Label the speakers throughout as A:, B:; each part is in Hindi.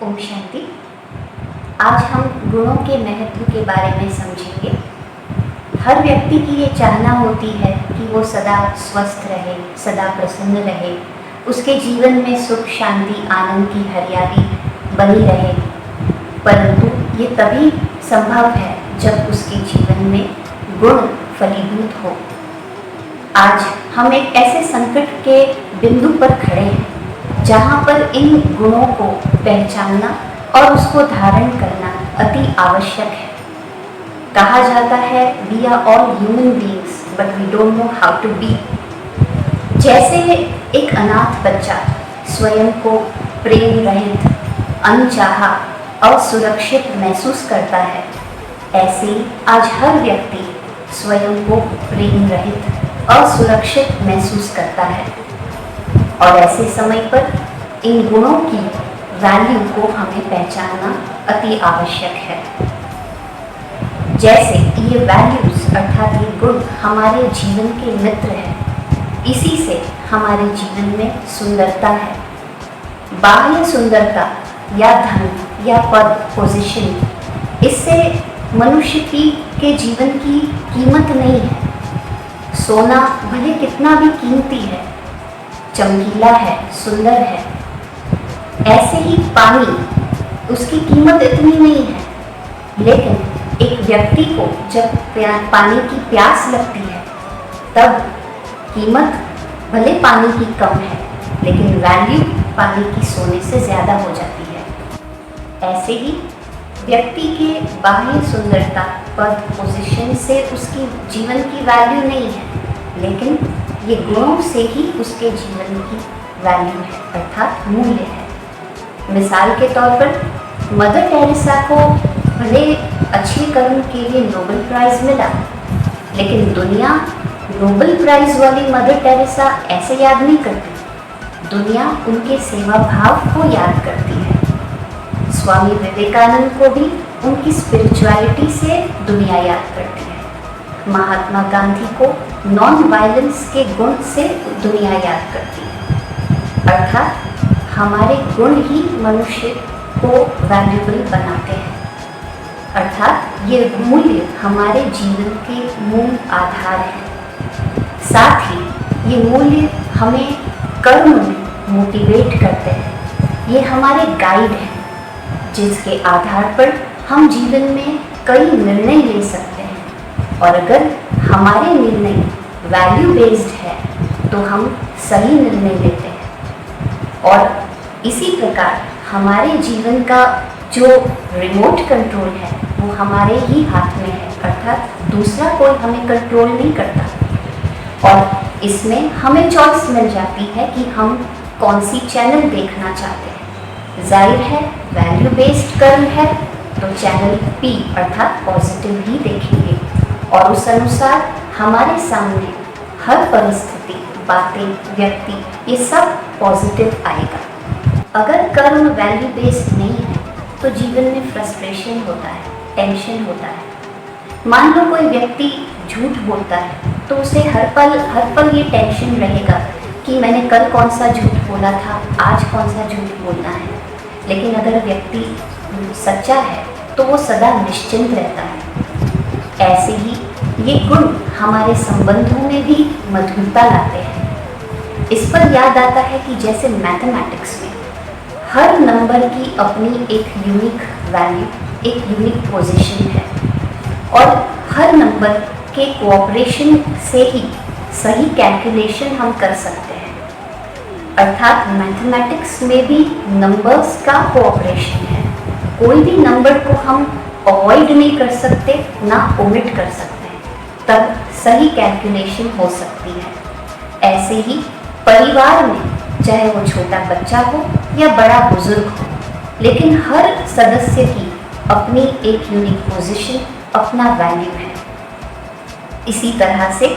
A: ओम शांति। आज हम गुणों के महत्व के बारे में समझेंगे। हर व्यक्ति की ये चाहना होती है कि वो सदा स्वस्थ रहे, सदा प्रसन्न रहे, उसके जीवन में सुख, शांति, आनंद की हरियाली बनी रहे। परंतु ये तभी संभव है जब उसके जीवन में गुण फलीभूत हो। आज हम एक ऐसे संकट के बिंदु पर खड़े हैं जहाँ पर इन गुणों को पहचानना और उसको धारण करना अति आवश्यक है। कहा जाता है we are all human beings but we don't know how to be. जैसे एक अनाथ बच्चा स्वयं को प्रेम रहित, अनचाहा, असुरक्षित महसूस करता है, ऐसे ही आज हर व्यक्ति स्वयं को प्रेम रहित, असुरक्षित महसूस करता है। और ऐसे समय पर इन गुणों की वैल्यू को हमें पहचानना अति आवश्यक है। जैसे ये वैल्यूज अर्थात ये गुण हमारे जीवन के मित्र हैं, इसी से हमारे जीवन में सुंदरता है। बाह्य सुंदरता या धन या पद, पोजीशन, इससे मनुष्य के जीवन की कीमत नहीं है। सोना भले कितना भी कीमती है, चमकीला है, सुंदर है, ऐसे ही पानी, उसकी कीमत इतनी नहीं है। लेकिन एक व्यक्ति को जब पानी की प्यास लगती है तब कीमत भले पानी की कम है, लेकिन वैल्यू पानी की सोने से ज़्यादा हो जाती है। ऐसे ही व्यक्ति के बाह्य सुंदरता, पद, पोजीशन से उसकी जीवन की वैल्यू नहीं है, लेकिन ये गुणों से ही उसके जीवन की वैल्यू है अर्थात मूल्य है। मिसाल के तौर पर मदर टेरेसा को भले अच्छे कर्म के लिए नोबेल प्राइज़ मिला, लेकिन दुनिया नोबेल प्राइज़ वाली मदर टेरेसा ऐसे याद नहीं करती। दुनिया उनके सेवा भाव को याद करती है। स्वामी विवेकानंद को भी उनकी स्पिरिचुअलिटी से दुनिया याद करती है। महात्मा गांधी को नॉन वायलेंस के गुण से दुनिया याद करती है। अर्थात हमारे गुण ही मनुष्य को वैल्यूबल बनाते हैं। अर्थात ये मूल्य हमारे जीवन के मूल आधार हैं। साथ ही ये मूल्य हमें कर्म में मोटिवेट करते हैं। ये हमारे गाइड हैं जिसके आधार पर हम जीवन में कई निर्णय ले सकते हैं। और अगर हमारे निर्णय वैल्यू बेस्ड है तो हम सही निर्णय लेते हैं। और इसी प्रकार हमारे जीवन का जो रिमोट कंट्रोल है वो हमारे ही हाथ में है, अर्थात दूसरा कोई हमें कंट्रोल नहीं करता। और इसमें हमें चॉइस मिल जाती है कि हम कौन सी चैनल देखना चाहते हैं। जाहिर है वैल्यू बेस्ड कर्म है तो चैनल पी अर्थात पॉजिटिव ही देखेंगे और उस अनुसार हमारे सामने हर परिस्थिति, बातें, व्यक्ति, ये सब पॉजिटिव आएगा। अगर कर्म वैल्यू बेस्ड नहीं है तो जीवन में फ्रस्ट्रेशन होता है, टेंशन होता है। मान लो कोई व्यक्ति झूठ बोलता है तो उसे हर पल ये टेंशन रहेगा कि मैंने कल कौन सा झूठ बोला था, आज कौन सा झूठ बोलना है। लेकिन अगर व्यक्ति सच्चा है तो वो सदा निश्चिंत रहता है। ऐसे ही ये गुण हमारे संबंधों में भी मधुरता लाते हैं। इस पर याद आता है कि जैसे मैथमेटिक्स में हर नंबर की अपनी एक यूनिक वैल्यू, एक यूनिक पोजीशन है और हर नंबर के कोऑपरेशन से ही सही कैलकुलेशन हम कर सकते हैं। अर्थात मैथमेटिक्स में भी नंबर्स का कोऑपरेशन है। कोई भी नंबर को हम अवॉइड नहीं कर सकते, ना ओमिट कर सकते हैं, तब सही कैलकुलेशन हो सकती है। ऐसे ही परिवार में चाहे वो छोटा बच्चा हो या बड़ा बुजुर्ग हो, लेकिन हर सदस्य की अपनी एक यूनिक पोजीशन, अपना वैल्यू है। इसी तरह से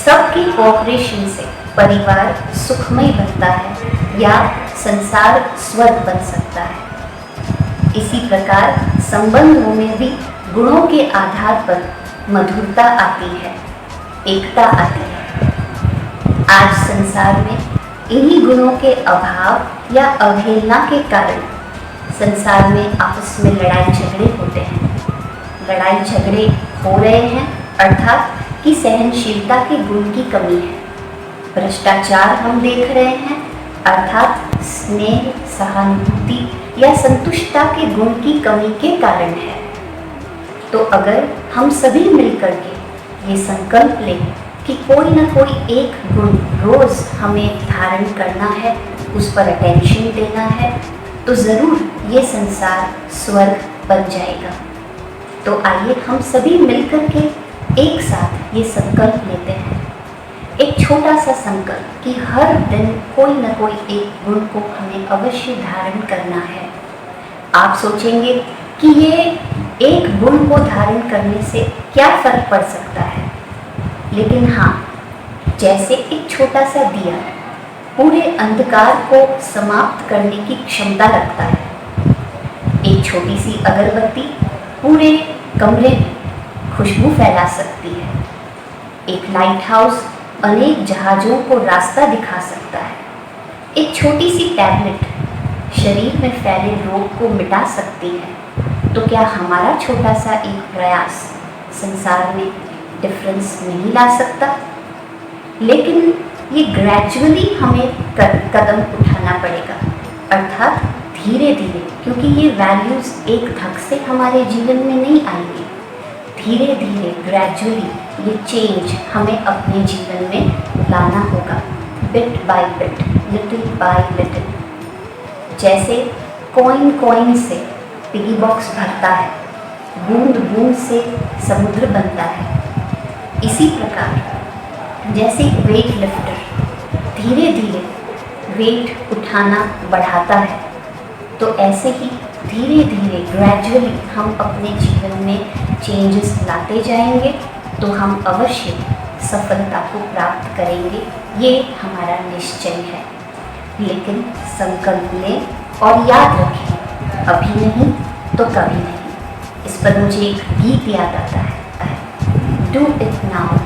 A: सबकी कोऑपरेशन से परिवार सुखमय बनता है या संसार स्वर्ग बन सकता है। इसी प्रकार संबंधों में भी गुणों के आधार पर मधुरता आती है, एकता आती है। आज संसार में इन्हीं गुणों के अभाव या अवहेलना के कारण संसार में आपस में लड़ाई झगड़े होते हैं। लड़ाई झगड़े हो रहे हैं अर्थात कि सहनशीलता के गुण की कमी है। भ्रष्टाचार हम देख रहे हैं अर्थात स्नेह, सहानुभूति या संतुष्टता के गुण की कमी के कारण है। तो अगर हम सभी मिलकर के ये संकल्प लें कि कोई ना कोई एक गुण रोज हमें धारण करना है, उस पर अटेंशन देना है, तो ज़रूर ये संसार स्वर्ग बन जाएगा। तो आइए हम सभी मिलकर के एक साथ ये संकल्प लेते हैं, एक छोटा सा संकल्प कि हर दिन कोई ना कोई एक गुण को हमें अवश्य धारण करना है। आप सोचेंगे कि ये एक गुण को धारण करने से क्या फर्क पड़ सकता है, लेकिन हाँ, जैसे एक छोटा सा दिया पूरे अंधकार को समाप्त करने की क्षमता रखता है, एक छोटी सी अगरबत्ती पूरे कमरे में खुशबू फैला सकती है, एक लाइट हाउस अनेक जहाज़ों को रास्ता दिखा सकता है, एक छोटी सी टैबलेट शरीर में फैले रोग को मिटा सकती है। तो क्या हमारा छोटा सा एक प्रयास संसार में डिफरेंस नहीं ला सकता? लेकिन ये ग्रेजुअली हमें कदम उठाना पड़ेगा, अर्थात धीरे धीरे, क्योंकि ये वैल्यूज़ एक धक से हमारे जीवन में नहीं आएंगे। धीरे धीरे ग्रेजुअली ये चेंज हमें अपने जीवन में लाना होगा, bit by bit, little bye little. जैसे कॉइन से पिगी बॉक्स भरता है, बूंद बूंद से समुद्र बनता है। इसी प्रकार जैसे वेट लिफ्टर धीरे धीरे वेट उठाना बढ़ाता है, तो ऐसे ही धीरे धीरे ग्रेजुअली हम अपने जीवन में चेंजेस लाते जाएंगे, तो हम अवश्य सफलता को प्राप्त करेंगे। ये हमारा निश्चय है। लेकिन संकल्प लें और याद रखें, अभी नहीं तो कभी नहीं। इस पर मुझे एक गीत याद आता है, do it now,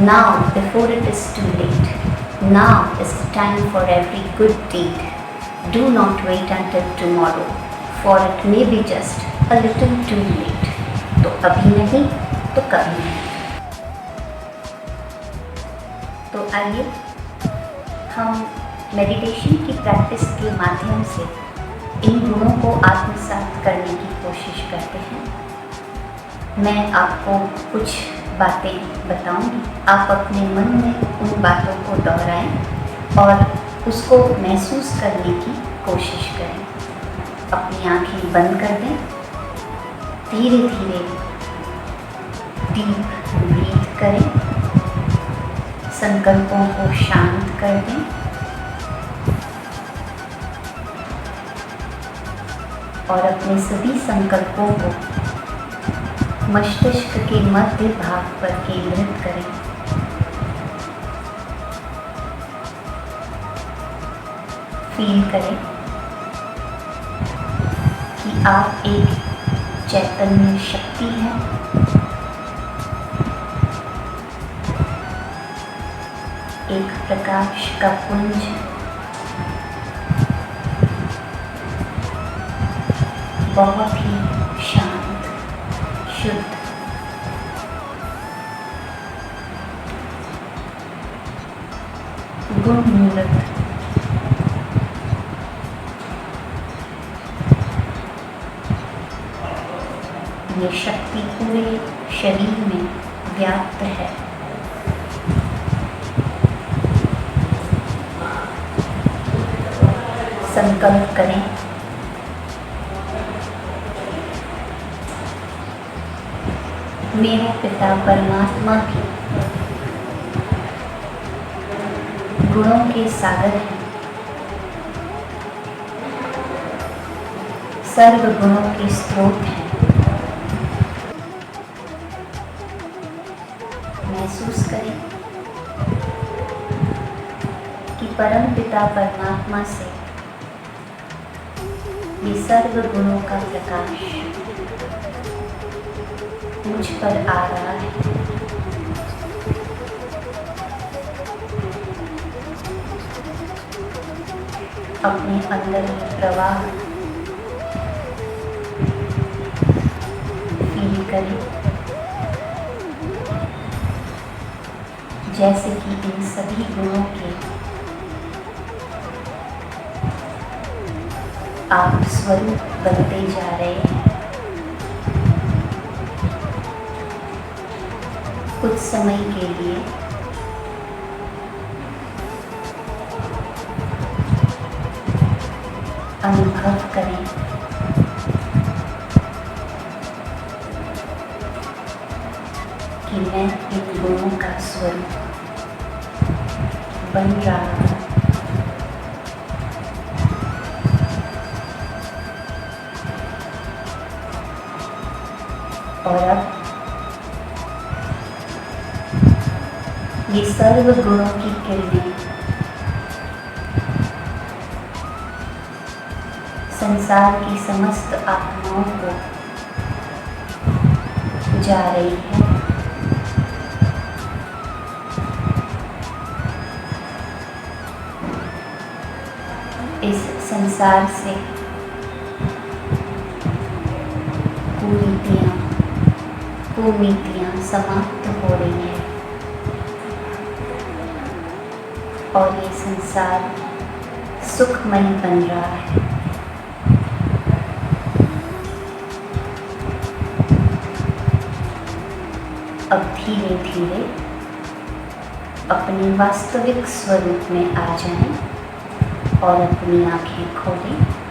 A: now before it is too late, now is the time for every good deed, do not wait until tomorrow, for it may be just a little too late. तो अभी नहीं तो कभी नहीं। तो आइए हम मेडिटेशन की प्रैक्टिस के माध्यम से इन गुणों को आत्मसात करने की कोशिश करते हैं। मैं आपको कुछ बातें बताऊंगी, आप अपने मन में उन बातों को दोहराएं और उसको महसूस करने की कोशिश करें। अपनी आंखें बंद कर दें, धीरे धीरे डीप ब्रीथ करें, संकल्पों को शांत कर दें और अपने सभी संकल्पों को मस्तिष्क के मध्य भाग पर केंद्रित करें। फील करें कि आप एक चैतन्य शक्ति हैं, एक प्रकाश का पुंज, बहुत ही शांत, शुद्ध, गुणमूलक, ये शक्ति पूरे शरीर में व्याप्त है। संकल्प करें मेरे पिता परमात्मा भी गुणों के सागर हैं, सर्व गुणों के स्रोत हैं। महसूस करें कि परम पिता परमात्मा से ये सर्व गुणों का प्रकाश मुझ पर आ रहा है। अपने अंदर प्रवाह करें, जैसे कि इन सभी गुणों के आप स्वरूप बनते जा रहे हैं। कुछ समय के लिए अनुभव करें कि मैं इन गुणों का स्वरूप बन रहा हूँ। और अब ये सर्व गुणों की किरणें संसार की समस्त आत्माओं को जा रही है। इस संसार से कुनीतियाँ समाप्त हो रही हैं और ये संसार सुखमय बन रहा है। अब धीरे धीरे अपने वास्तविक स्वरूप में आ जाएं और अपनी आंखें खोलें।